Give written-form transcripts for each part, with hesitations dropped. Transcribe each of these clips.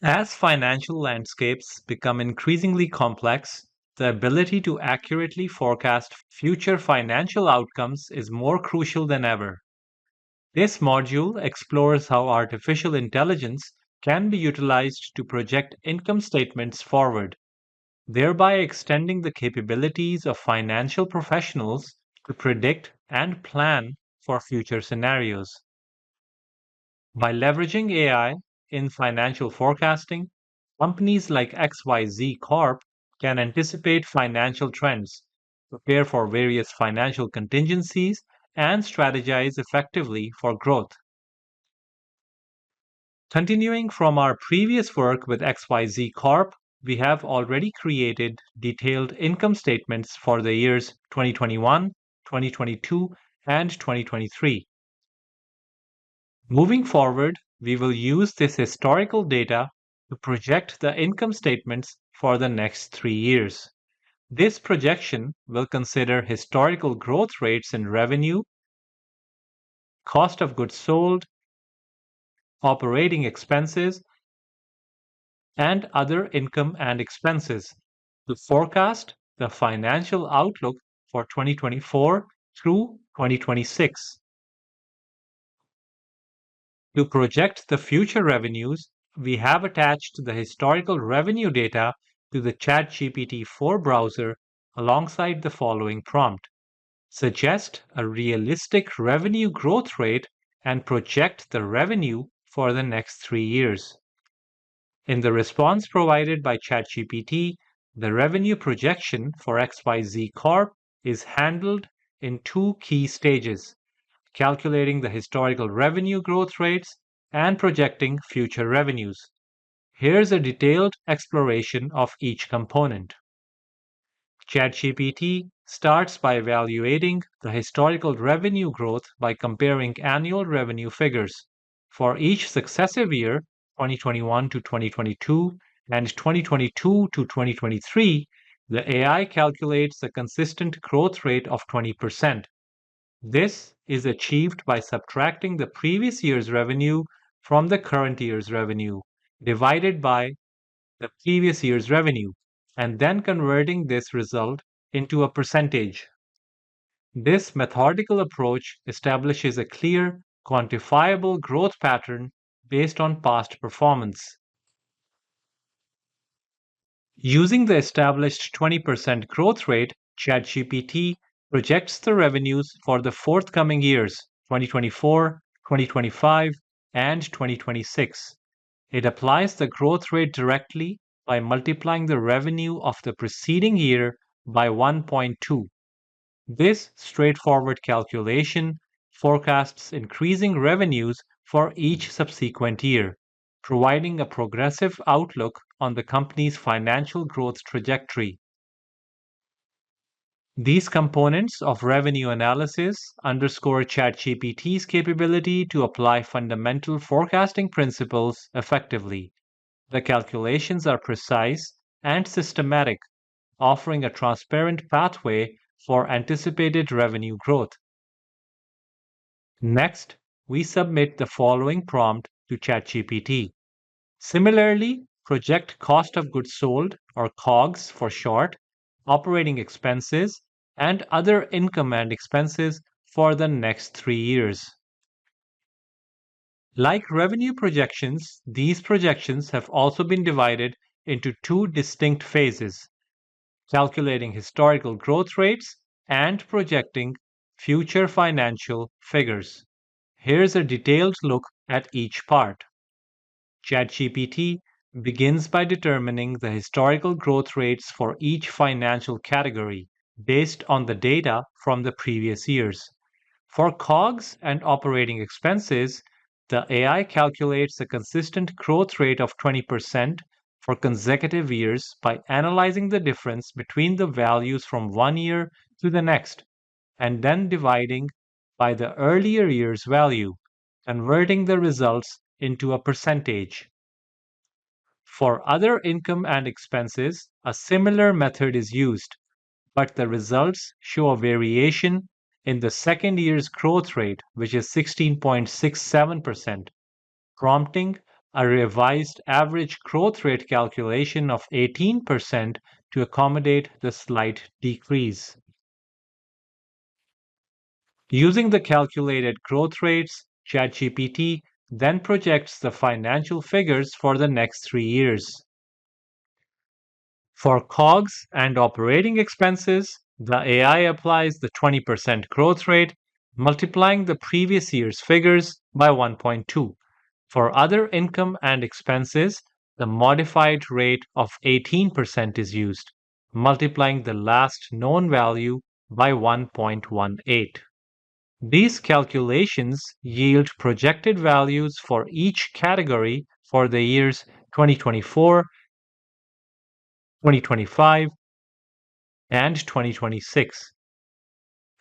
As financial landscapes become increasingly complex, the ability to accurately forecast future financial outcomes is more crucial than ever. This module explores how artificial intelligence can be utilized to project income statements forward, thereby extending the capabilities of financial professionals to predict and plan for future scenarios. By leveraging AI in financial forecasting, companies like XYZ Corp can anticipate financial trends, prepare for various financial contingencies, and strategize effectively for growth. Continuing from our previous work with XYZ Corp, we have already created detailed income statements for the years 2021, 2022, and 2023. Moving forward, we will use this historical data to project the income statements for the next 3 years. This projection will consider historical growth rates in revenue, cost of goods sold, operating expenses, and other income and expenses to forecast the financial outlook for 2024 through 2026. To project the future revenues, we have attached the historical revenue data to the ChatGPT 4 browser alongside the following prompt. Suggest a realistic revenue growth rate and project the revenue for the next 3 years. In the response provided by ChatGPT, the revenue projection for XYZ Corp is handled in two key stages: calculating the historical revenue growth rates and projecting future revenues. Here's a detailed exploration of each component. ChatGPT starts by evaluating the historical revenue growth by comparing annual revenue figures. For each successive year, 2021 to 2022 and 2022 to 2023, the AI calculates a consistent growth rate of 20%. This is achieved by subtracting the previous year's revenue from the current year's revenue, divided by the previous year's revenue, and then converting this result into a percentage. This methodical approach establishes a clear, quantifiable growth pattern based on past performance. Using the established 20% growth rate, ChatGPT projects the revenues for the forthcoming years 2024, 2025, and 2026. It applies the growth rate directly by multiplying the revenue of the preceding year by 1.2. This straightforward calculation forecasts increasing revenues for each subsequent year, providing a progressive outlook on the company's financial growth trajectory. These components of revenue analysis underscore ChatGPT's capability to apply fundamental forecasting principles effectively. The calculations are precise and systematic, offering a transparent pathway for anticipated revenue growth. Next, we submit the following prompt to ChatGPT. Similarly, project cost of goods sold, or COGS for short, operating expenses, and other income and expenses for the next 3 years. Like revenue projections, these projections have also been divided into two distinct phases: calculating historical growth rates and projecting future financial figures. Here's a detailed look at each part. ChatGPT begins by determining the historical growth rates for each financial category based on the data from the previous years. For COGS and operating expenses, the AI calculates a consistent growth rate of 20% for consecutive years by analyzing the difference between the values from one year to the next, and then dividing by the earlier year's value, converting the results into a percentage. For other income and expenses, a similar method is used, but the results show a variation in the second year's growth rate, which is 16.67%, prompting a revised average growth rate calculation of 18% to accommodate the slight decrease. Using the calculated growth rates, ChatGPT then projects the financial figures for the next 3 years. For COGS and operating expenses, the AI applies the 20% growth rate, multiplying the previous year's figures by 1.2. For other income and expenses, the modified rate of 18% is used, multiplying the last known value by 1.18. These calculations yield projected values for each category for the years 2024, 2025, and 2026.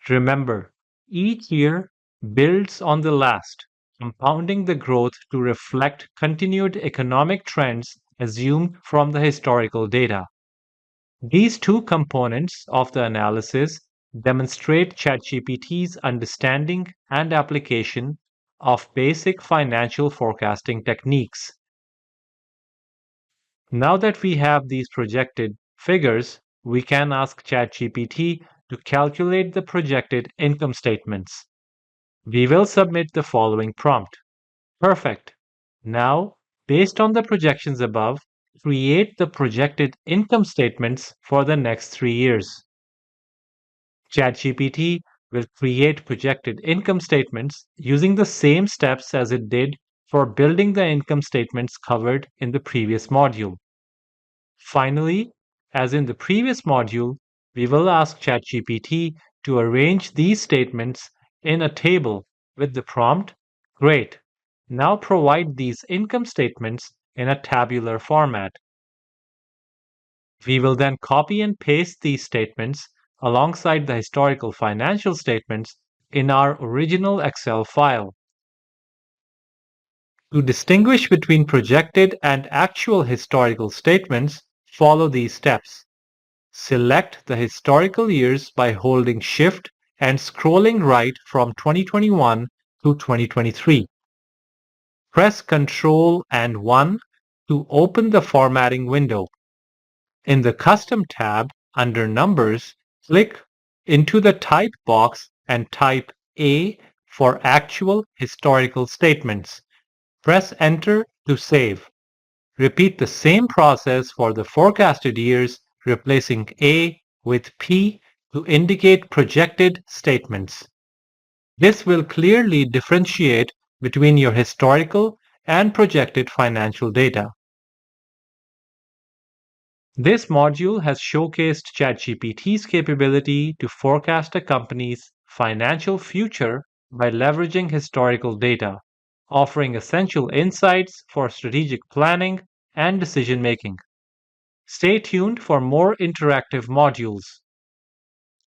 Remember, each year builds on the last, compounding the growth to reflect continued economic trends assumed from the historical data. These two components of the analysis demonstrate ChatGPT's understanding and application of basic financial forecasting techniques. Now that we have these projected figures, we can ask ChatGPT to calculate the projected income statements. We will submit the following prompt. Perfect. Now, based on the projections above, create the projected income statements for the next 3 years. ChatGPT will create projected income statements using the same steps as it did for building the income statements covered in the previous module. Finally, as in the previous module, we will ask ChatGPT to arrange these statements in a table with the prompt, Great, now provide these income statements in a tabular format. We will then copy and paste these statements alongside the historical financial statements in our original Excel file. To distinguish between projected and actual historical statements, follow these steps. Select the historical years by holding Shift and scrolling right from 2021 to 2023. Press Ctrl and 1 to open the formatting window. In the Custom tab under Numbers, click into the Type box and type A for actual historical statements. Press Enter to save. Repeat the same process for the forecasted years, replacing A with P to indicate projected statements. This will clearly differentiate between your historical and projected financial data. This module has showcased ChatGPT's capability to forecast a company's financial future by leveraging historical data, offering essential insights for strategic planning and decision making. Stay tuned for more interactive modules.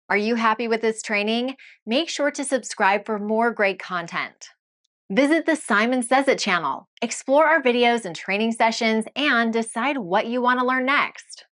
Are you happy with this training? Make sure to subscribe for more great content. Visit the Simon Says It channel, explore our videos and training sessions, and decide what you want to learn next.